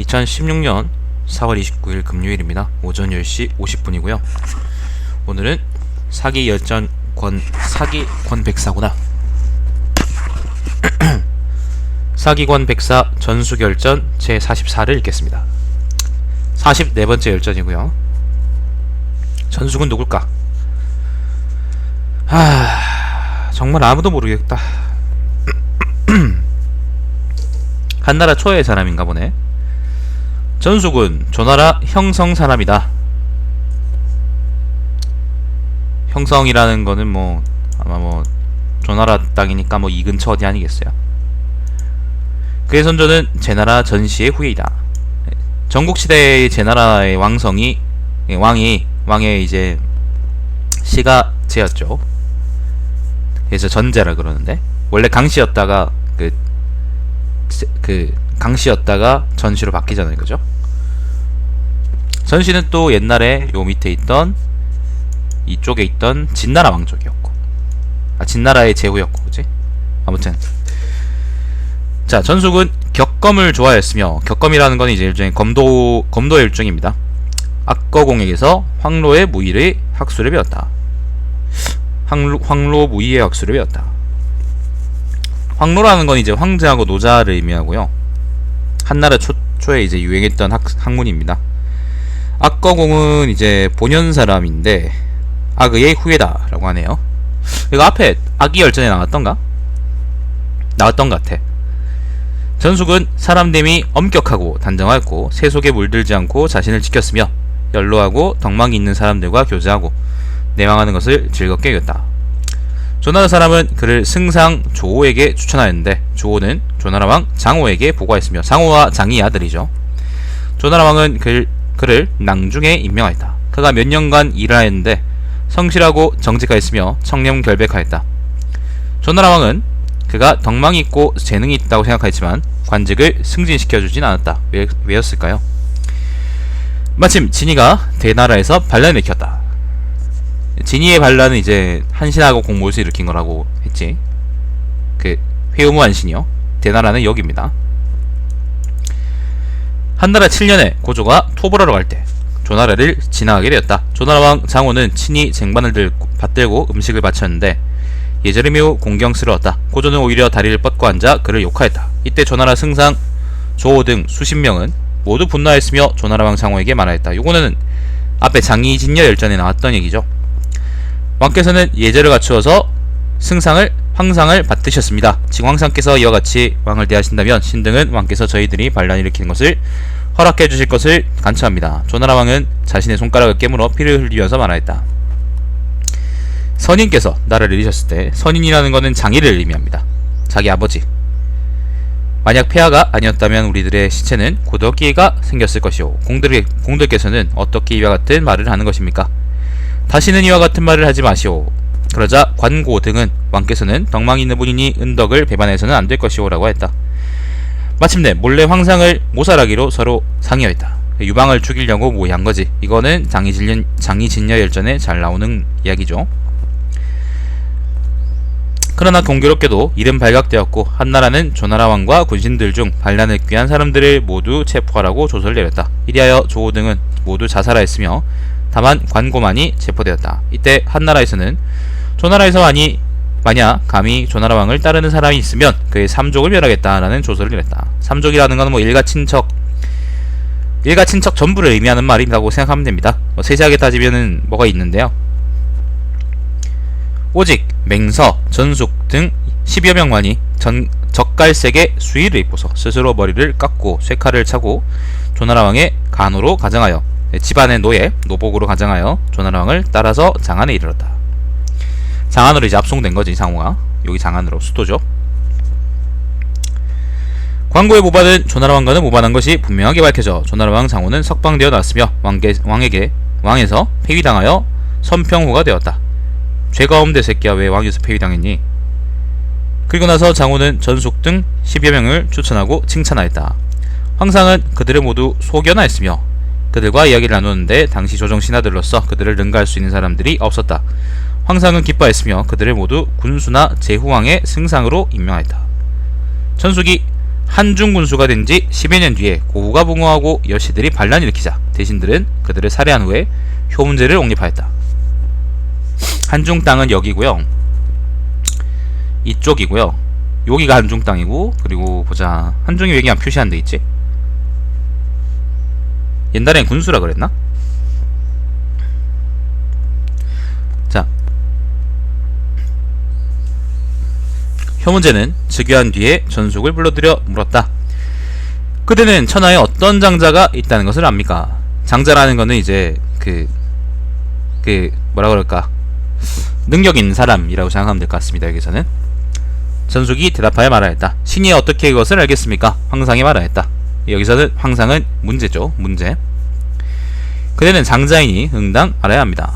2016년 4월 29일 금요일입니다. 오전 10시 50분이고요. 오늘은 사기권 백사구나. 사기권 백사 전수결전 제44를 읽겠습니다. 44번째 열전이고요. 전수군 누굴까? 정말 아무도 모르겠다. 한나라 초의 사람인가 보네. 전수군 조나라 형성 사람이다. 형성이라는 거는 뭐 아마 뭐 조나라 땅이니까 뭐 이 근처 어디 아니겠어요. 그의 선조는 제나라 전시의 후예이다. 전국시대의 제나라의 왕이 이제 시가 제였죠. 그래서 전제라 그러는데 원래 강씨였다가 강씨였다가 전시로 바뀌잖아요, 그죠? 전시는 또 옛날에 요 밑에 있던 이쪽에 있던 진나라 왕족이었고, 진나라의 제후였고, 그지? 아무튼 자, 전숙은 격검을 좋아했으며, 격검이라는 건 이제 일종의 검도의 일종입니다. 악거공에게서 황로의 무의의 학수를 배웠다. 황로 무의의 학수를 배웠다. 황로라는 건 이제 황제하고 노자를 의미하고요. 한나라 초에 이제 유행했던 학문입니다. 악거공은 이제 본현 사람인데 악의의 후예다라고 하네요. 이거 앞에 악의열전에 나왔던 것 같아. 전숙은 사람됨이 엄격하고 단정하였고 세속에 물들지 않고 자신을 지켰으며 연로하고 덕망이 있는 사람들과 교제하고 내망하는 것을 즐겁게 여겼다. 조나라 사람은 그를 승상 조호에게 추천하였는데 조호는 조나라 왕 장호에게 보고하였으며 장호와 장이 아들이죠. 조나라 왕은 그를 낭중에 임명하였다. 그가 몇 년간 일을 하였는데 성실하고 정직하였으며 청렴결백하였다. 조나라 왕은 그가 덕망이 있고 재능이 있다고 생각하였지만 관직을 승진시켜주진 않았다. 왜였을까요? 마침 진이가 대나라에서 반란을 일으켰다. 진이의 반란은 이제 한신하고 공모에서 일으킨 거라고 했지. 회의무 한신이요. 대나라는 여기입니다. 한나라 7년에 고조가 토벌하러 갈 때 조나라를 지나가게 되었다. 조나라 왕 장호는 친히 쟁반을 받들고 음식을 바쳤는데 예절이 매우 공경스러웠다. 고조는 오히려 다리를 뻗고 앉아 그를 욕하였다. 이때 조나라 승상 조호 등 수십 명은 모두 분노하였으며 조나라 왕 장호에게 말하였다. 요거는 앞에 장이진녀 열전에 나왔던 얘기죠. 왕께서는 예절을 갖추어서 황상을 받드셨습니다. 지금 황상께서 이와 같이 왕을 대하신다면 신등은 왕께서 저희들이 반란을 일으키는 것을 허락해 주실 것을 간청합니다. 조나라 왕은 자신의 손가락을 깨물어 피를 흘리면서 말하였다. 선인께서 나라를 잃으셨을 때, 선인이라는 것은 장의를 의미합니다. 자기 아버지. 만약 폐하가 아니었다면 우리들의 시체는 곧 기회가 생겼을 것이오. 공들께서는 어떻게 이와 같은 말을 하는 것입니까? 다시는 이와 같은 말을 하지 마시오. 그러자 관고 등은 왕께서는 덕망이 있는 분이니 은덕을 배반해서는 안 될 것이오 라고 했다. 마침내 몰래 황상을 모살하기로 서로 상의했다. 유방을 죽이려고 모의한 거지. 이거는 장이진녀 열전에 잘 나오는 이야기죠. 그러나 공교롭게도 이른 발각되었고 한나라는 조나라 왕과 군신들 중 반란을 꾀한 사람들을 모두 체포하라고 조서를 내렸다. 이리하여 조호 등은 모두 자살하였으며 다만 관고만이 체포되었다. 이때 한나라에서는 조나라에서 만약 감히 조나라 왕을 따르는 사람이 있으면 그의 삼족을 멸하겠다라는 조서를 내렸다. 삼족이라는 건 뭐 일가 친척 전부를 의미하는 말이라고 생각하면 됩니다. 세세하게 따지면은 뭐가 있는데요. 오직 맹서, 전숙 등 10여 명만이 적갈색의 수의를 입고서 스스로 머리를 깎고 쇠칼을 차고 조나라 왕의 간호로 가정하여 집안의 노복으로 가정하여 조나라 왕을 따라서 장안에 이르렀다. 장안으로 이제 압송된 거지, 장호가. 여기 장안으로 수도죠. 광고에 모반은 조나라 왕과는 모반한 것이 분명하게 밝혀져 조나라 왕 장호는 석방되어 나왔으며 왕에서 폐위당하여 선평호가 되었다. 죄가 없는데 새끼야, 왜 왕에서 폐위당했니? 그리고 나서 장호는 전숙 등 10여 명을 추천하고 칭찬하였다. 황상은 그들을 모두 소견하였으며 그들과 이야기를 나누었는데 당시 조정 신하들로서 그들을 능가할 수 있는 사람들이 없었다. 황상은 기뻐했으며 그들을 모두 군수나 제후왕의 승상으로 임명하였다. 전숙이 한중 군수가 된 지 10여 년 뒤에 고우가 붕어하고 여씨들이 반란을 일으키자 대신들은 그들을 살해한 후에 효문제를 옹립하였다. 한중 땅은 여기고요. 이쪽이고요. 여기가 한중 땅이고, 그리고 보자. 한중이 왜 그냥 표시 안 돼 있지? 옛날엔 군수라 그랬나? 자, 효문제는 즉위한 뒤에 전속을 불러들여 물었다. 그대는 천하에 어떤 장자가 있다는 것을 압니까? 장자라는 거는 이제 뭐라 그럴까, 능력 있는 사람이라고 생각하면 될 것 같습니다. 여기서는 전속이 대답하여 말하였다. 신이 어떻게 그것을 알겠습니까? 황상이 말하였다. 여기서는 황상은 문제죠. 문제. 그대는 장자이니 응당 알아야 합니다.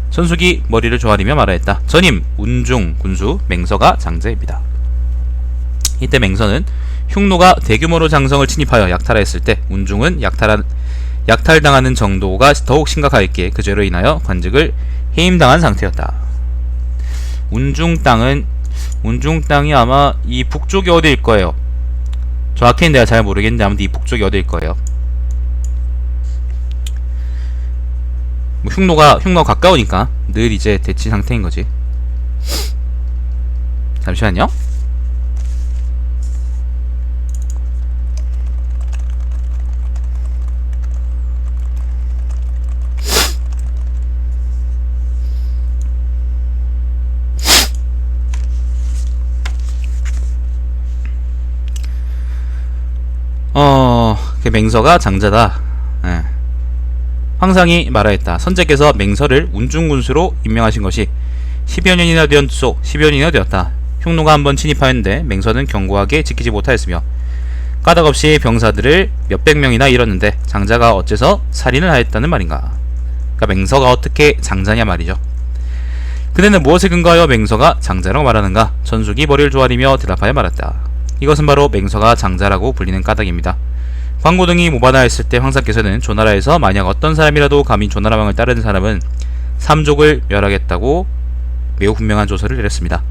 전속이 머리를 조아리며 말하였다. 전임 운중 군수 맹서가 장자입니다. 이때 맹서는 흉노가 대규모로 장성을 침입하여 약탈하였을 때 운중은 약탈당하는 정도가 더욱 심각하였기에 그 죄로 인하여 관직을 해임당한 상태였다. 운중 땅이 아마 이 북쪽이 어디일 거예요. 정확히는 내가 잘 모르겠는데 아무튼 이 북쪽이 어디일 거예요. 뭐 흉노가 가까우니까 늘 이제 대치 상태인 거지. 잠시만요. 그 맹서가 장자다. 예. 황상이 말하였다. 선제께서 맹서를 운중군수로 임명하신 것이 10여 년이나 되었다. 흉노가 한번 침입하였는데 맹서는 견고하게 지키지 못하였으며 까닭없이 병사들을 몇백 명이나 잃었는데 장자가 어째서 살인을 하였다는 말인가. 그러니까 맹서가 어떻게 장자냐 말이죠. 그대는 무엇에 근거하여 맹서가 장자라고 말하는가? 전숙이 머리를 조아리며 대답하여 말했다. 이것은 바로 맹서가 장자라고 불리는 까닭입니다. 광고 등이 모반하였을 때 황상께서는 조나라에서 만약 어떤 사람이라도 감히 조나라왕을 따르는 사람은 삼족을 멸하겠다고 매우 분명한 조서를 내렸습니다.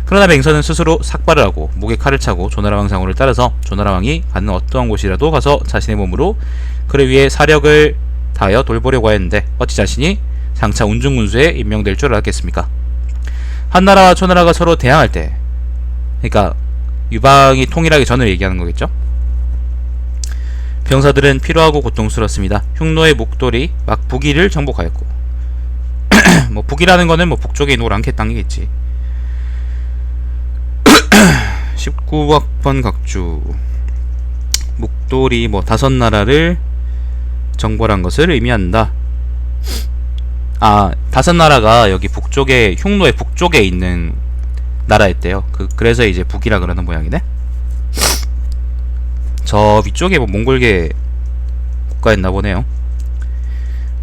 그러나 맹서는 스스로 삭발을 하고 목에 칼을 차고 조나라왕 상호를 따라서 조나라왕이 가는 어떠한 곳이라도 가서 자신의 몸으로 그를 위해 사력을 다하여 돌보려고 하였는데 어찌 자신이 장차 운중군수에 임명될 줄 알았겠습니까? 한나라와 초나라가 서로 대항할 때, 그러니까 유방이 통일하기 전을 얘기하는 거겠죠? 병사들은 피로하고 고통스럽습니다. 흉노의 목돌이 막 북위를 정복하였고 뭐 북이라는 거는 뭐 북쪽에 있는 오랑캐 땅이겠지. 19학번 각주 목돌이 뭐 5나라를 정벌한 것을 의미한다. 아, 5나라가 여기 북쪽에, 흉노의 북쪽에 있는 나라였대요. 그래서 이제 북이라 그러는 모양이네. 저 위쪽에 뭐 몽골계 국가였나 보네요.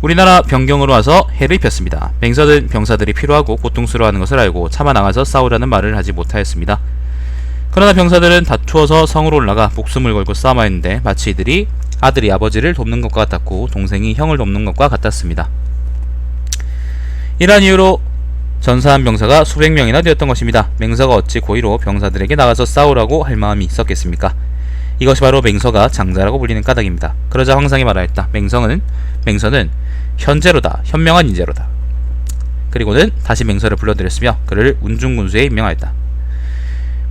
우리나라 변경으로 와서 해를 입혔습니다. 맹서는 병사들이 피로하고 고통스러워하는 것을 알고 차마 나가서 싸우라는 말을 하지 못하였습니다. 그러나 병사들은 다투어서 성으로 올라가 목숨을 걸고 싸움하였는데 마치 이들이 아들이 아버지를 돕는 것과 같았고 동생이 형을 돕는 것과 같았습니다. 이러한 이유로 전사한 병사가 수백 명이나 되었던 것입니다. 맹서가 어찌 고의로 병사들에게 나가서 싸우라고 할 마음이 있었겠습니까? 이것이 바로 맹서가 장자라고 불리는 까닭입니다. 그러자 황상이 말하였다. 맹서는 현재로다. 현명한 인재로다. 그리고는 다시 맹서를 불러들였으며 그를 운중군수에 임명하였다.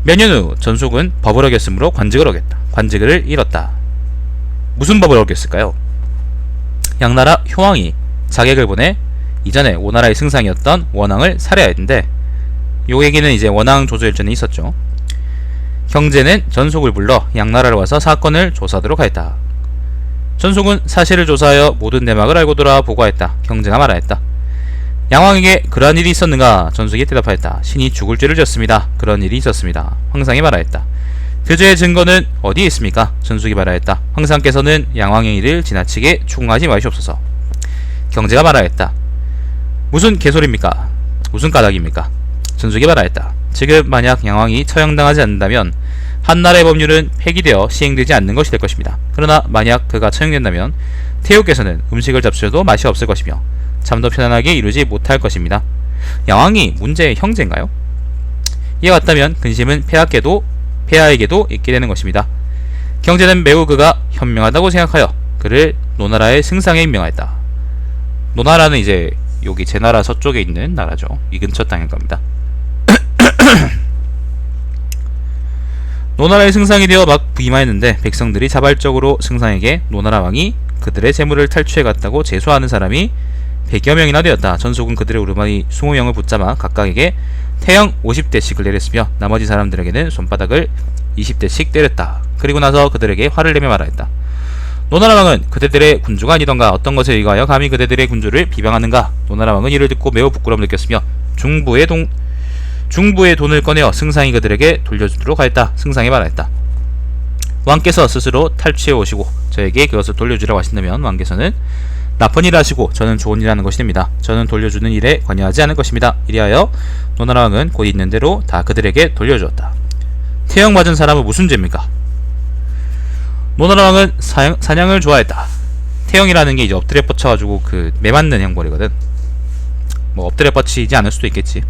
몇 년 후 전속은 법을 어겼으므로 관직을 잃었다. 무슨 법을 어겼을까요? 양나라 효왕이 자객을 보내 이전에 오나라의 승상이었던 원왕을 살해하였는데, 요 얘기는 이제 원왕 조조일전에 있었죠. 경제는 전속을 불러 양나라로 와서 사건을 조사하도록 하였다. 전속은 사실을 조사하여 모든 내막을 알고 돌아와 보고하였다. 경제가 말하였다. 양왕에게 그러한 일이 있었는가? 전속이 대답하였다. 신이 죽을 죄를 지었습니다. 그런 일이 있었습니다. 황상이 말하였다. 그 죄의 증거는 어디에 있습니까? 전속이 말하였다. 황상께서는 양왕의 일을 지나치게 추궁하지 마시옵소서. 경제가 말하였다. 무슨 개소리입니까? 무슨 까닭입니까? 전속이 말하였다. 지금 만약 양왕이 처형당하지 않는다면 한나라의 법률은 폐기되어 시행되지 않는 것이 될 것입니다. 그러나 만약 그가 처형된다면 태우께서는 음식을 잡수셔도 맛이 없을 것이며 잠도 편안하게 이루지 못할 것입니다. 양왕이 문제의 형제인가요? 이에 같다면 근심은 폐하께도 폐하에게도 있게 되는 것입니다. 경제는 매우 그가 현명하다고 생각하여 그를 노나라의 승상에 임명하였다. 노나라는 이제 여기 제 나라 서쪽에 있는 나라죠. 이 근처 땅일 겁니다. 노나라의 승상이 되어 막 부임하였는데 백성들이 자발적으로 승상에게 노나라 왕이 그들의 재물을 탈취해갔다고 제소하는 사람이 100여 명이나 되었다. 전속은 그들의 우르마이 20명을 붙잡아 각각에게 태형 50대씩을 내렸으며 나머지 사람들에게는 손바닥을 20대씩 때렸다. 그리고 나서 그들에게 화를 내며 말하였다. 노나라 왕은 그대들의 군주가 아니던가 어떤 것에 의거하여 감히 그대들의 군주를 비방하는가. 노나라 왕은 이를 듣고 매우 부끄러움을 느꼈으며 중부의 돈을 꺼내어 승상이 그들에게 돌려주도록 하였다. 승상이 말하였다. 왕께서 스스로 탈취해 오시고 저에게 그것을 돌려주라고 하신다면 왕께서는 나쁜 일을 하시고 저는 좋은 일을 하는 것이 됩니다. 저는 돌려주는 일에 관여하지 않을 것입니다. 이리하여 노나라 왕은 곧 있는 대로 다 그들에게 돌려주었다. 태형 맞은 사람은 무슨 죄입니까? 노나라 왕은 사냥을 좋아했다. 태형이라는 게 이제 엎드려 뻗쳐가지고 그 매맞는 형벌이거든. 뭐 엎드려 뻗치지 않을 수도 있겠지.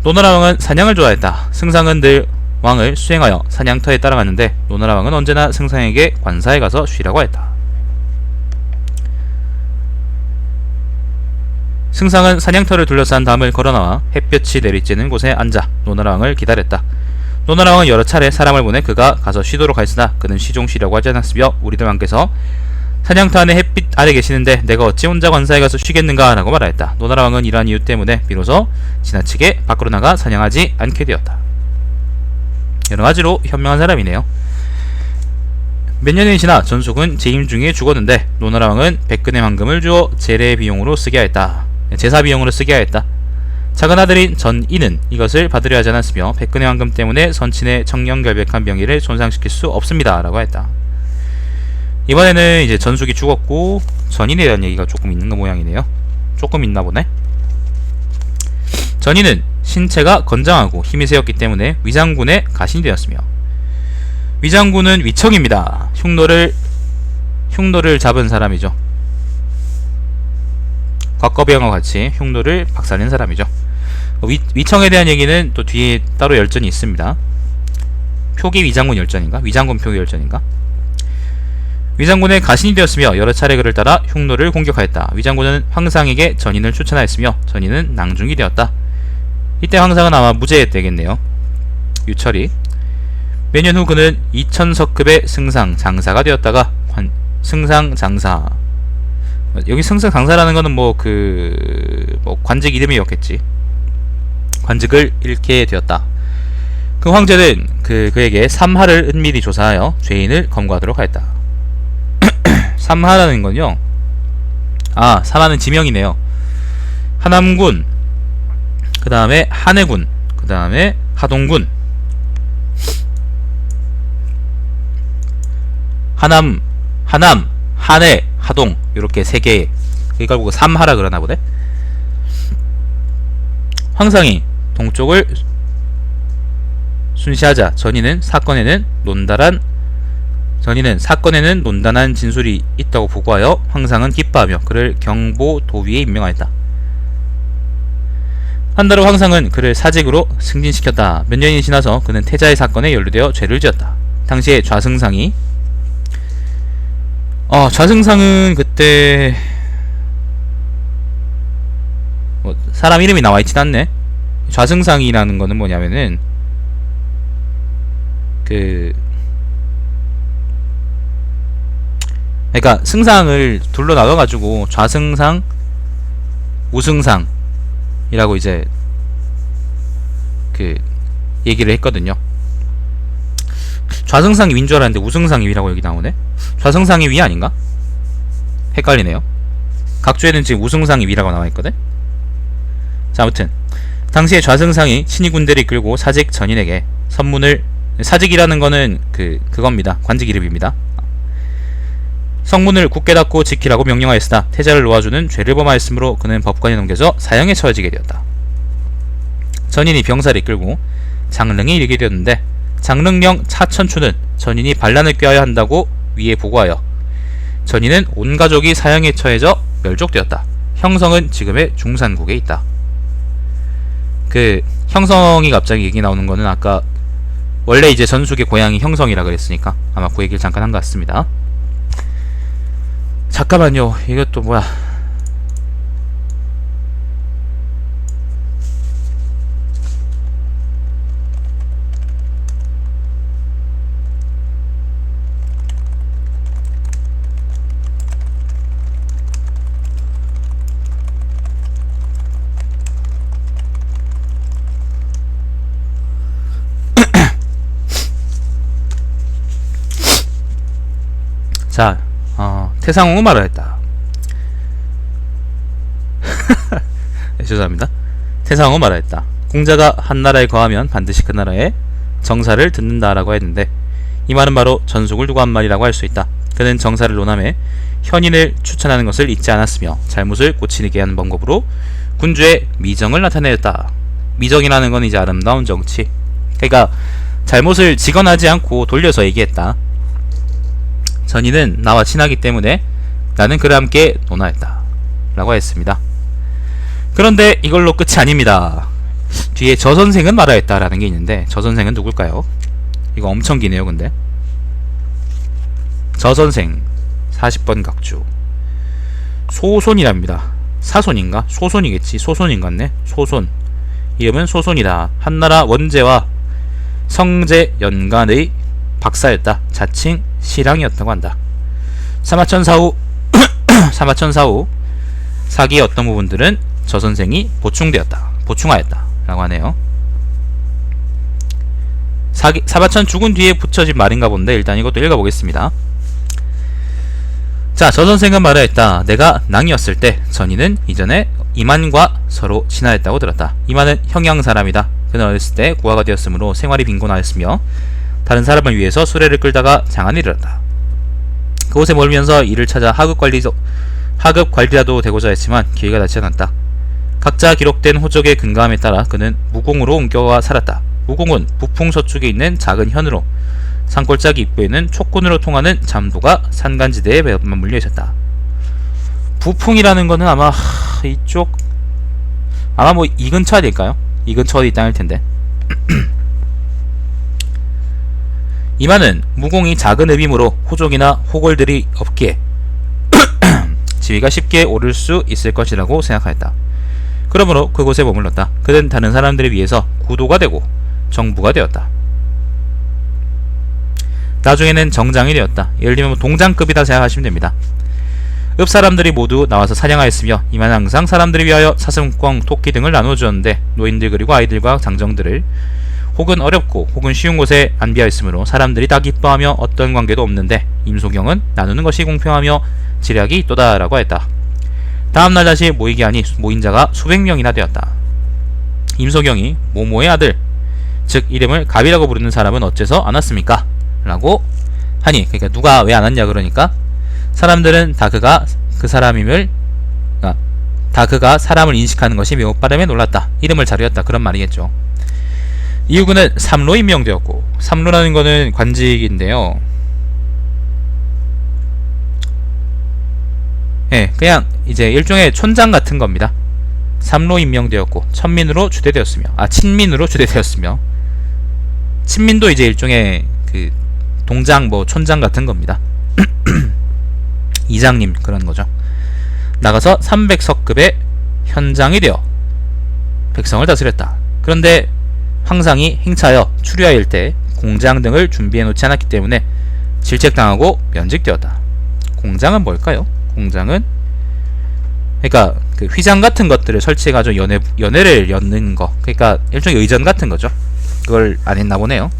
노나라 왕은 사냥을 좋아했다. 승상은 늘 왕을 수행하여 사냥터에 따라갔는데 노나라 왕은 언제나 승상에게 관사에 가서 쉬라고 했다. 승상은 사냥터를 둘러싼 담을 걸어나와 햇볕이 내리쬐는 곳에 앉아 노나라 왕을 기다렸다. 노나라 왕은 여러 차례 사람을 보내 그가 가서 쉬도록 하였으나 그는 시종 쉬려고 하지 않았으며 우리들 왕께서 사냥터 안에 햇빛 아래 계시는데 내가 어찌 혼자 관사에 가서 쉬겠는가 라고 말하였다. 노나라 왕은 이러한 이유 때문에 비로소 지나치게 밖으로 나가 사냥하지 않게 되었다. 여러가지로 현명한 사람이네요. 몇 년이 지나 전속은 재임 중에 죽었는데 노나라 왕은 백근의 황금을 주어 제례 비용으로 쓰게 하였다. 제사 비용으로 쓰게 하였다. 작은 아들인 전이는 이것을 받으려 하지 않았으며 백근의 황금 때문에 선친의 청렴결백한 명예를 손상시킬 수 없습니다 라고 했다. 이번에는 이제 전숙이 죽었고 전인에 대한 얘기가 조금 있는 거 모양이네요. 조금 있나 보네. 전인은 신체가 건장하고 힘이 세었기 때문에 위장군의 가신이 되었으며 위장군은 위청입니다. 흉노를 잡은 사람이죠. 곽거병과 같이 흉노를 박살낸 사람이죠. 위청에 대한 얘기는 또 뒤에 따로 열전이 있습니다. 표기 위장군 열전인가? 위장군 표기 열전인가? 위장군의 가신이 되었으며 여러 차례 그를 따라 흉노를 공격하였다. 위장군은 황상에게 전인을 추천하였으며 전인은 낭중이 되었다. 이때 황상은 아마 무죄되겠네요. 유철이. 몇 년 후 그는 2000석급의 승상 장사가 되었다가 승상 장사, 여기 승상 장사라는 거는 뭐 관직 이름이었겠지. 관직을 잃게 되었다. 그 황제는 그에게 삼하를 은밀히 조사하여 죄인을 검거하도록 하였다. 삼하라는 건요, 삼하는 지명이네요. 하남군, 그 다음에 한해군, 그 다음에 하동군. 하남, 한해, 하동, 요렇게 세 개. 이걸 보고 삼하라 그러나 보네. 황상이 동쪽을 순시하자 전인은 사건에는 논단한 진술이 있다고 보고하여 황상은 기뻐하며 그를 경보 도위에 임명하였다. 한 달 후 황상은 그를 사직으로 승진시켰다. 몇 년이 지나서 그는 태자의 사건에 연루되어 죄를 지었다. 당시에 좌승상이 좌승상은 그때 사람 이름이 나와있진 않네. 좌승상이라는 거는 뭐냐면은 그러니까 승상을 둘로 나눠가지고 좌승상, 우승상이라고 이제 얘기를 했거든요. 좌승상이 위인 줄 알았는데 우승상이 위라고 여기 나오네. 좌승상이 위 아닌가? 헷갈리네요. 각주에는 지금 우승상이 위라고 나와있거든. 자, 아무튼 당시에 좌승상이 친위 군대를 이끌고 사직 전인에게 선문을, 사직이라는 거는 그겁니다. 관직 이름입니다. 성문을 굳게 닫고 지키라고 명령하였으나 태자를 놓아주는 죄를 범하였으므로 그는 법관에 넘겨져 사형에 처해지게 되었다. 전인이 병사를 이끌고 장릉에 이르게 되었는데 장릉령 차천추는 전인이 반란을 꾀하여 한다고 위에 보고하여 전인은 온 가족이 사형에 처해져 멸족되었다. 형성은 지금의 중산국에 있다. 형성이 갑자기 얘기 나오는 거는 아까 원래 이제 전숙의 고향이 형성이라 그랬으니까 아마 그 얘기를 잠깐 한 것 같습니다. 잠깐만요. 이것도 뭐야. 자, 태상홍은 말하였다. 네, 죄송합니다. 태상홍은 말하였다. 공자가 한 나라에 거하면 반드시 그 나라의 정사를 듣는다라고 했는데, 이 말은 바로 전숙을 두고 한 말이라고 할 수 있다. 그는 정사를 논함에 현인을 추천하는 것을 잊지 않았으며 잘못을 고치게 하는 방법으로 군주의 미정을 나타내었다. 미정이라는 건 이제 아름다운 정치. 그러니까 잘못을 직언하지 않고 돌려서 얘기했다. 전인은 나와 친하기 때문에 나는 그와 함께 논하였다 라고 했습니다. 그런데 이걸로 끝이 아닙니다. 뒤에 저 선생은 말하였다 라는 게 있는데, 저 선생은 누굴까요? 이거 엄청 기네요. 근데 저 선생 40번 각주 소손이랍니다. 사손인가? 소손이겠지. 소손인 것 같네. 소손. 이름은 소손이다. 한나라 원제와 성제 연간의 박사였다. 자칭 실랑이었다고 한다. 사마천사후 사기의 어떤 부분들은 저 선생이 보충하였다 라고 하네요. 사마천 죽은 뒤에 붙여진 말인가 본데 일단 이것도 읽어보겠습니다. 자, 저 선생은 말하였다. 내가 낭이었을 때 전이는 이전에 이만과 서로 친하였다고 들었다. 이만은 형양 사람이다. 그는 어렸을 때 고아가 되었으므로 생활이 빈곤하였으며 다른 사람을 위해서 수레를 끌다가 장안에 이르렀다. 그곳에 멀면서 일을 찾아 하급 관리라도 되고자 했지만 기회가 닿지 않았다. 각자 기록된 호적의 근거함에 따라 그는 무공으로 옮겨와 살았다. 무공은 부풍 서쪽에 있는 작은 현으로 산골짜기 입구에는 촉군으로 통하는 잠도가 산간지대에 맞물려 있었다. 부풍이라는 거는 아마 이쪽 아마 뭐 이 근처 아닐까요? 이 근처 어디 있다는 텐데. 이만은 무공이 작은 읍이므로 호족이나 호걸들이 없기에 지위가 쉽게 오를 수 있을 것이라고 생각하였다. 그러므로 그곳에 머물렀다. 그는 다른 사람들에 비해서 구도가 되고 정부가 되었다. 나중에는 정장이 되었다. 예를 들면 동장급이다 생각하시면 됩니다. 읍 사람들이 모두 나와서 사냥하였으며 이만 항상 사람들을 위하여 사슴꽝, 토끼 등을 나눠주었는데 노인들 그리고 아이들과 장정들을 혹은 어렵고 혹은 쉬운 곳에 안비하였으므로 사람들이 다 기뻐하며 어떤 관계도 없는데 임소경은 나누는 것이 공평하며 지략이 있도다 라고 했다. 다음날 다시 모이게 하니 모인 자가 수백 명이나 되었다. 임소경이 모모의 아들, 즉 이름을 갑이라고 부르는 사람은 어째서 안 왔습니까? 라고 하니, 그러니까 누가 왜 안 왔냐 그러니까 사람들은 다 그가 사람을 인식하는 것이 매우 빠름에 놀랐다. 이름을 잘 외웠다. 그런 말이겠죠. 이후그는 삼로 임명되었고, 삼로라는 거는 관직인데요. 예, 그냥 이제 일종의 촌장 같은 겁니다. 삼로 임명되었고 친민으로 주대되었으며 친민도 이제 일종의 그 동장 뭐 촌장 같은 겁니다. 이장님 그런 거죠. 나가서 300석급의 현장이 되어 백성을 다스렸다. 그런데 황상이 행차하여 추류하일 때 공장 등을 준비해 놓지 않았기 때문에 질책당하고 면직되었다. 공장은 뭘까요? 공장은 그러니까 그 휘장 같은 것들을 설치해가지고 연회를 엮는 거, 그러니까 일종의 의전 같은 거죠. 그걸 안 했나 보네요.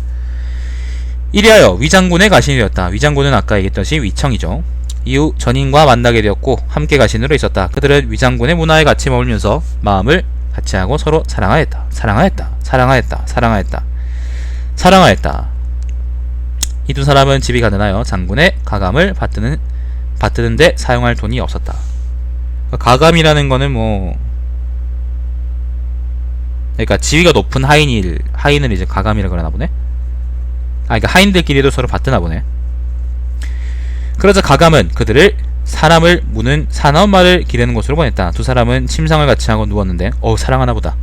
이리하여 위장군의 가신이 되었다. 위장군은 아까 얘기했듯이 위청이죠. 이후 전인과 만나게 되었고 함께 가신으로 있었다. 그들은 위장군의 문화에 같이 머물면서 마음을 같이 하고 서로 사랑하였다. 이 두 사람은 집이 가난하여 장군의 가감을 받드는데 사용할 돈이 없었다. 가감이라는 거는 뭐 그러니까 지위가 높은 하인을 이제 가감이라 그러나 보네. 그러니까 하인들끼리도 서로 받드나 보네. 그러자 가감은 그들을 사람을 무는 사나운 말을 기르는 곳으로 보냈다. 두 사람은 침상을 같이 하고 누웠는데 사랑하나 보다.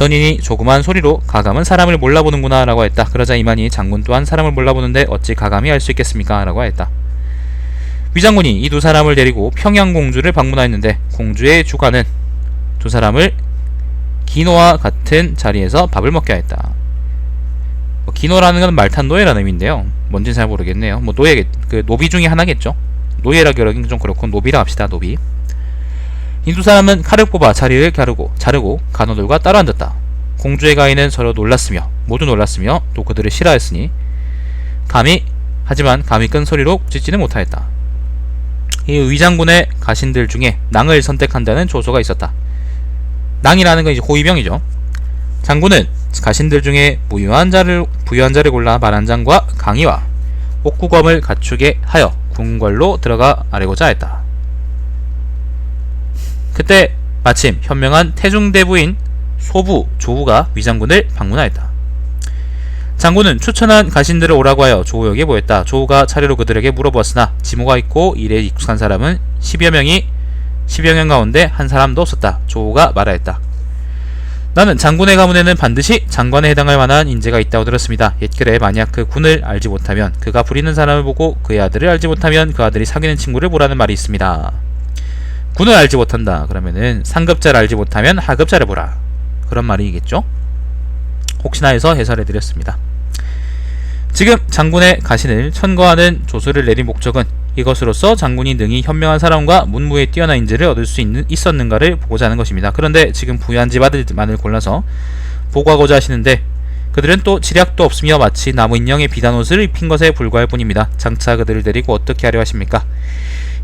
전인이 조그만 소리로 가감은 사람을 몰라보는구나 라고 했다. 그러자 이만희 장군 또한 사람을 몰라보는데 어찌 가감이 알 수 있겠습니까? 라고 했다. 위장군이 이 두 사람을 데리고 평양공주를 방문하였는데 공주의 주관은 두 사람을 기노와 같은 자리에서 밥을 먹게 하였다. 기노라는 건 말탄 노예라는 의미인데요. 뭔지는 잘 모르겠네요. 뭐 노예, 그 노비 중에 하나겠죠. 노예라 그러긴 좀 그렇고 노비라 합시다. 노비. 이 두 사람은 칼을 뽑아 자리를 자르고 간호들과 따로 앉았다. 공주의 가인은 서로 모두 놀랐으며 또 그들을 싫어했으니 하지만 감히 큰 소리로 꾸짖지는 못하였다. 이 위장군의 가신들 중에 낭을 선택한다는 조소가 있었다. 낭이라는 건 이제 호위병이죠. 장군은 가신들 중에 부유한 자를 골라 말한장과 강의와 옥구검을 갖추게 하여 궁궐로 들어가 아뢰고자 했다. 그때 마침 현명한 태중대부인 조우가 위장군을 방문하였다. 장군은 추천한 가신들을 오라고 하여 조우에게 보였다. 조우가 차례로 그들에게 물어보았으나 지모가 있고 일에 익숙한 사람은 10여 명 가운데 한 사람도 없었다. 조우가 말하였다. 나는 장군의 가문에는 반드시 장관에 해당할 만한 인재가 있다고 들었습니다. 옛글에 만약 그 군을 알지 못하면 그가 부리는 사람을 보고 그의 아들을 알지 못하면 그 아들이 사귀는 친구를 보라는 말이 있습니다. 군을 알지 못한다. 그러면은 상급자를 알지 못하면 하급자를 보라. 그런 말이겠죠? 혹시나 해서 해설해 드렸습니다. 지금 장군의 가신을 천거하는 조서를 내린 목적은 이것으로써 장군이 능히 현명한 사람과 문무에 뛰어난 인재를 얻을 수 있었는가를 보고자 하는 것입니다. 그런데 지금 부유한 집 아들만을 골라서 보고하고자 하시는데 그들은 또 지략도 없으며 마치 나무 인형의 비단 옷을 입힌 것에 불과할 뿐입니다. 장차 그들을 데리고 어떻게 하려 하십니까?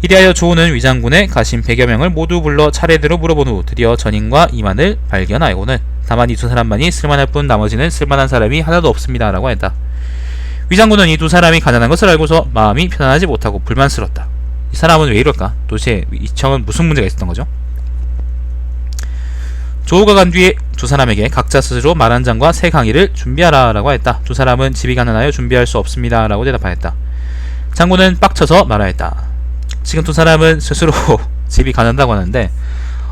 이리하여 조우는 위장군의 가신 100여 명을 모두 불러 차례대로 물어본 후 드디어 전인과 이만을 발견하고는 다만 이 두 사람만이 쓸만할 뿐 나머지는 쓸만한 사람이 하나도 없습니다 라고 했다. 위장군은 이 두 사람이 가난한 것을 알고서 마음이 편안하지 못하고 불만스럽다. 이 사람은 왜 이럴까? 도대체 이 청은 무슨 문제가 있었던 거죠? 조우가 간 뒤에 두 사람에게 각자 스스로 말 한 장과 세 강의를 준비하라 라고 했다. 두 사람은 집이 가난하여 준비할 수 없습니다 라고 대답하였다. 장군은 빡쳐서 말하였다. 지금 두 사람은 스스로 집이 가난하다고 하는데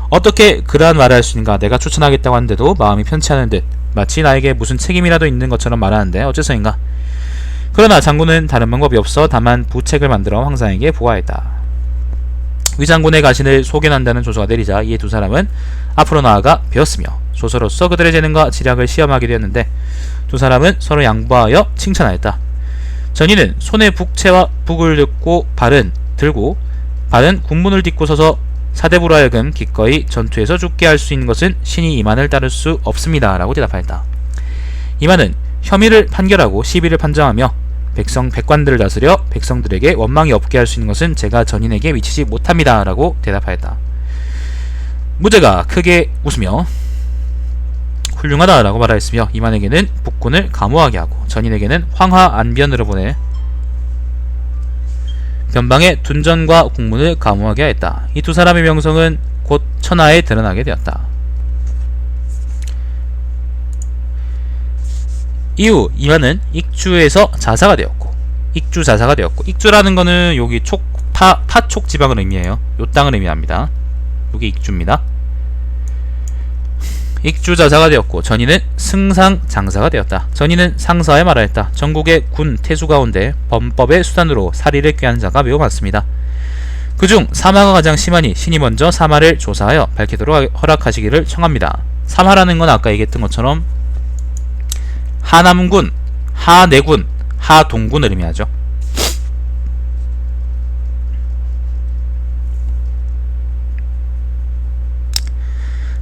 어떻게 그러한 말을 할 수 있는가? 내가 추천하겠다고 하는데도 마음이 편치 않은 듯 마치 나에게 무슨 책임이라도 있는 것처럼 말하는데 어째서인가? 그러나 장군은 다른 방법이 없어 다만 부책을 만들어 황상에게 보아했다. 위장군의 가신을 소견한다는 조서가 내리자 이에 두 사람은 앞으로 나아가 배웠으며 조서로서 그들의 재능과 지략을 시험하게 되었는데 두 사람은 서로 양보하여 칭찬하였다. 전이는 손에 북을 들고 발은 군문을 딛고 서서 사대부로 하여금 기꺼이 전투에서 죽게 할 수 있는 것은 신이 이만을 따를 수 없습니다 라고 대답하였다. 이만은 혐의를 판결하고 시비를 판정하며 백관들을 다스려 백성들에게 원망이 없게 할 수 있는 것은 제가 전인에게 미치지 못합니다 라고 대답하였다. 무제가 크게 웃으며 훌륭하다 라고 말하였으며 이만에게는 북군을 감호하게 하고 전인에게는 황하 안변으로 보내 변방의 둔전과 국문을 감호하게 하였다. 이 두 사람의 명성은 곧 천하에 드러나게 되었다. 이후 이만은 익주에서 자사가 되었고 익주라는 거는 여기 파촉 지방을 의미해요. 요 땅을 의미합니다. 요게 익주입니다. 익주자사가 되었고 전인은 승상장사가 되었다. 전인은 상사에 말하였다. 전국의 군 태수 가운데 범법의 수단으로 사리를 꾀하는 자가 매우 많습니다. 그중 사마가 가장 심하니 신이 먼저 사마를 조사하여 밝히도록 허락하시기를 청합니다. 사마라는 건 아까 얘기했던 것처럼 하남군, 하내군, 하동군을 의미하죠.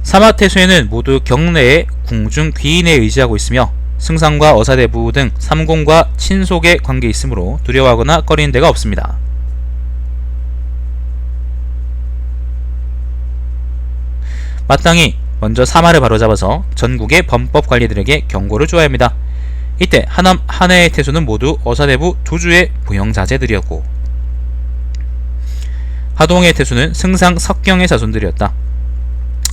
사마태수에는 모두 경내의 궁중 귀인에 의지하고 있으며 승상과 어사대부 등 삼공과 친속의 관계 있으므로 두려워하거나 꺼리는 데가 없습니다. 마땅히 먼저 사마를 바로잡아서 전국의 범법관리들에게 경고를 줘야 합니다. 이때 하남 한해의 태수는 모두 어사대부 두주의 부영자제들이었고 하동의 태수는 승상 석경의 자손들이었다.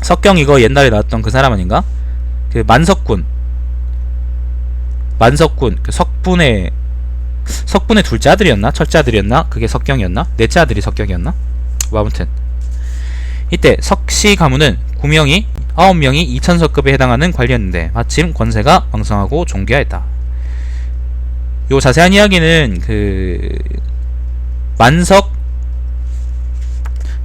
석경 이거 옛날에 나왔던 그 사람 아닌가? 그 만석군 그 석분의 둘째 아들이었나? 첫째 아들이었나? 그게 석경이었나? 넷째 아들이 석경이었나? 뭐 아무튼 이때 석시 가문은 구명이 9명이 2000서급에 해당하는 관리였는데 마침 권세가 왕성하고 존귀하였다. 요 자세한 이야기는 그 만석,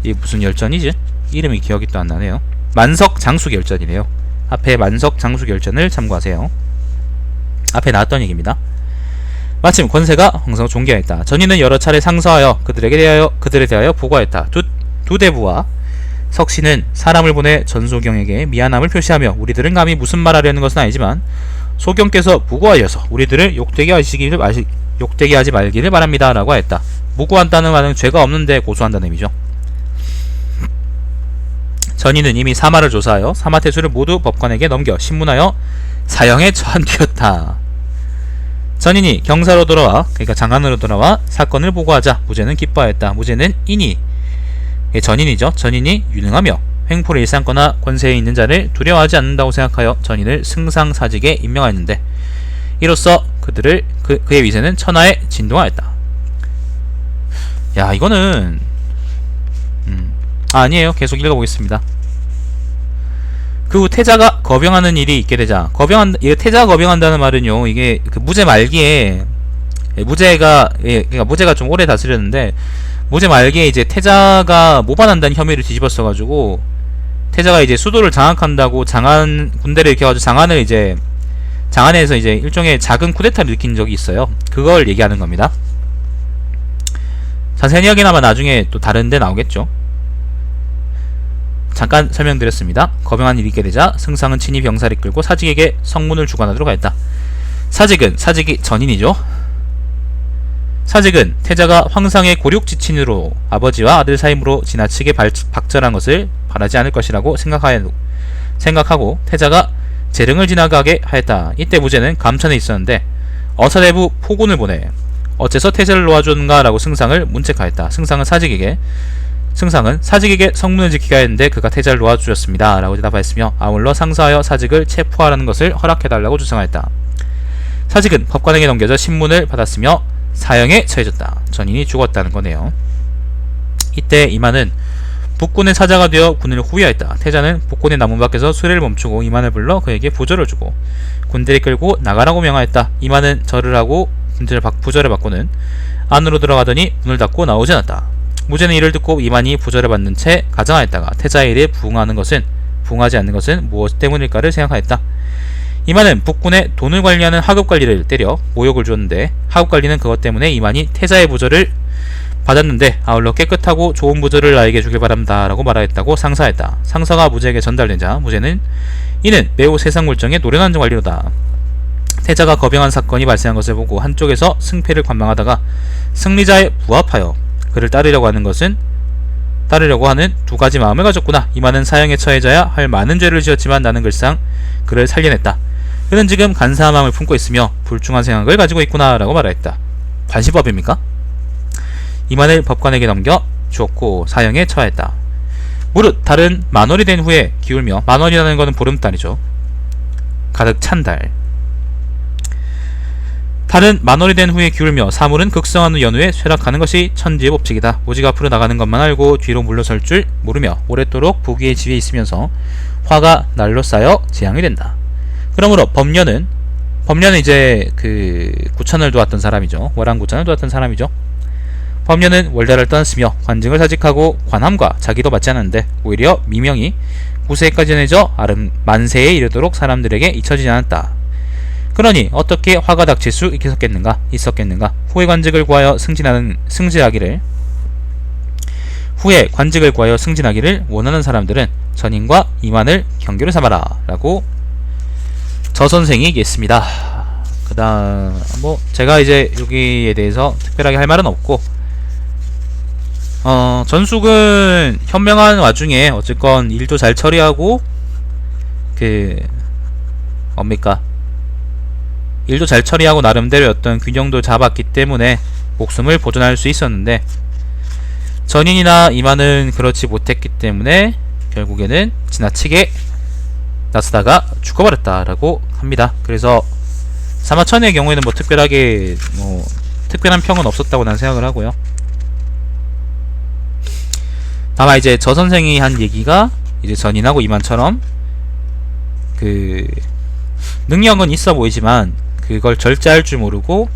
이게 무슨 열전이지? 이름이 기억이 또 안 나네요. 만석 장수결전이네요. 앞에 만석 장수결전을 참고하세요. 앞에 나왔던 얘기입니다. 마침 권세가 왕성 존귀하였다. 전인은 여러 차례 상서하여 그들에 대하여 보고하였다. 두 대부와 석신은 사람을 보내 전소경에게 미안함을 표시하며 우리들은 감히 무슨 말하려는 것은 아니지만 소경께서 무고하여서 우리들을 욕되게 하지 말기를 바랍니다 라고 하였다. 무고한다는 말은 죄가 없는데 고소한다는 의미죠. 전인은 이미 사마를 조사하여 사마태수를 모두 법관에게 넘겨 신문하여 사형에 처한 뒤였다. 전인이 경사로 돌아와, 그러니까 장안으로 돌아와 사건을 보고하자 무죄는 기뻐하였다. 무죄는 인이, 전인이죠. 전인이 유능하며 횡포를 일삼거나 권세에 있는 자를 두려워하지 않는다고 생각하여 전인을 승상사직에 임명하였는데 이로써 그의 위세는 천하에 진동하였다. 야, 이거는 아니에요. 계속 읽어보겠습니다. 그 후 태자가 거병하는 일이 있게 되자, 태자가 거병한다는 말은요, 이게 그 무제 말기에 그러니까 무제가 좀 오래 다스렸는데 무제 말기에 이제 태자가 모반한다는 혐의를 뒤집었어가지고 태자가 이제 수도를 장악한다고 군대를 일으켜가지고 장안에서 이제 일종의 작은 쿠데타를 일으킨 적이 있어요. 그걸 얘기하는 겁니다. 자세한 이야기는 아마 나중에 또 다른데 나오겠죠. 잠깐 설명드렸습니다. 거병한 일이 있게 되자 승상은 친히 병사를 이끌고 사직에게 성문을 주관하도록 하였다. 사직이 전인이죠. 사직은 태자가 황상의 고륙지친으로 아버지와 아들 사임으로 지나치게 박절한 것을 바라지 않을 것이라고 생각하고 태자가 재릉을 지나가게 하였다. 이때 무제는 감천에 있었는데 어사대부 포군을 보내 어째서 태자를 놓아주는가 라고 승상을 문책하였다. 승상은 사직에게 성문을 지키게 하였는데 그가 태자를 놓아주었습니다 라고 대답하였으며 아울러 상서하여 사직을 체포하라는 것을 허락해달라고 주장하였다. 사직은 법관에게 넘겨져 신문을 받았으며 사형에 처해졌다. 전인이 죽었다는 거네요. 이때 이만은 북군의 사자가 되어 군을 후위하였다. 태자는 북군의 나문 밖에서 수레를 멈추고 이만을 불러 그에게 부절을 주고 군대를 끌고 나가라고 명하였다. 이만은 절을 하고 부절을 받고는 안으로 들어가더니 문을 닫고 나오지 않았다. 무제는 이를 듣고 이만이 부절을 받는 채 가정하였다가 태자의 일에 부응하지 않는 것은 무엇 때문일까를 생각하였다. 이만은 북군의 돈을 관리하는 하급관리를 때려 모욕을 주었는데 하급관리는 그것 때문에 이만이 태자의 부절을 받았는데 아울러 깨끗하고 좋은 부절을 나에게 주길 바랍니다 라고 말하였다고 상사했다. 상사가 무제에게 전달되자 무제는 이는 매우 세상물정에 노련한 관리로다. 태자가 거병한 사건이 발생한 것을 보고 한쪽에서 승패를 관망하다가 승리자에 부합하여 그를 따르려고 하는 두 가지 마음을 가졌구나. 이만은 사형에 처해져야 할 많은 죄를 지었지만 나는 글상 그를 살려냈다. 그는 지금 간사한 마음을 품고 있으며 불중한 생각을 가지고 있구나 라고 말하였다. 관시법입니까? 이만을 법관에게 넘겨 주었고 사형에 처하였다. 무릇 달은 만월이 된 후에 기울며, 만월이라는 것은 보름달이죠. 가득 찬 달. 달은 만월이 된 후에 기울며 사물은 극성한 후 연후에 쇠락하는 것이 천지의 법칙이다. 오직 앞으로 나가는 것만 알고 뒤로 물러설 줄 모르며 오랫도록 부귀의 지위에 있으면서 화가 날로 쌓여 재앙이 된다. 그러므로 법년은 이제 그 구천을 도왔던 사람이죠. 월안구천을 도왔던 사람이죠. 법년은 월달을 떠났으며 관증을 사직하고 관함과 자기도 받지 않았는데 오히려 미명이 구세까지 전해져 만세에 이르도록 사람들에게 잊혀지지 않았다. 그러니 어떻게 화가 닥칠 수 있었겠는가? 후에 관직을 구하여 승진하기를 원하는 사람들은 전인과 이만을 경계로 삼아라 라고 저선생이 얘기했습니다. 그 다음 제가 이제 여기에 대해서 특별하게 할 말은 없고, 전숙은 현명한 와중에 어쨌건 일도 잘 처리하고 일도 잘 처리하고 나름대로 어떤 균형도 잡았기 때문에 목숨을 보존할 수 있었는데, 전인이나 이만은 그렇지 못했기 때문에 결국에는 지나치게 나서다가 죽어버렸다라고 합니다. 그래서 사마천의 경우에는 특별한 평은 없었다고 난 생각을 하고요. 다만 이제 저 선생이 한 얘기가 이제 전인하고 이만처럼 그 능력은 있어 보이지만 그걸 절제할 줄 모르고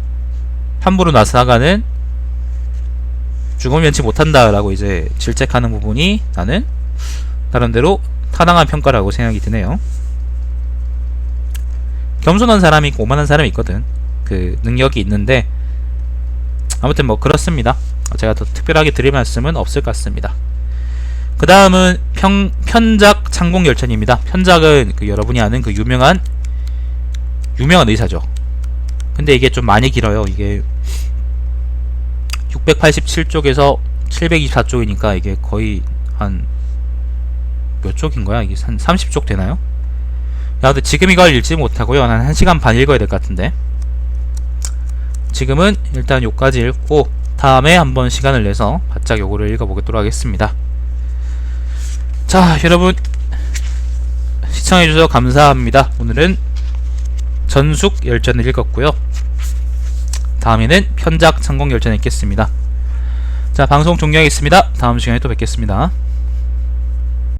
함부로 나서나가는 죽음을 면치 못한다 라고 이제 질책하는 부분이 나는 나름대로 타당한 평가라고 생각이 드네요. 겸손한 사람이 있고 오만한 사람이 있거든. 그 능력이 있는데 아무튼 뭐 그렇습니다. 제가 더 특별하게 드릴 말씀은 없을 것 같습니다. 그 다음은 편작 창공열전입니다. 편작은 그 여러분이 아는 그 유명한 의사죠. 근데 이게 좀 많이 길어요. 이게 687쪽에서 724쪽이니까 이게 거의 한 몇 쪽인거야? 이게 한 30쪽 되나요? 야, 근데 지금 이걸 읽지 못하고요. 한 1시간 반 읽어야 될 것 같은데. 지금은 일단 요까지 읽고 다음에 한번 시간을 내서 바짝 요거를 읽어보도록 하겠습니다. 자, 여러분 시청해주셔서 감사합니다. 오늘은 전숙열전을 읽었고요. 다음에는 편작 창공열전을 읽겠습니다. 자, 방송 종료하겠습니다. 다음 시간에 또 뵙겠습니다.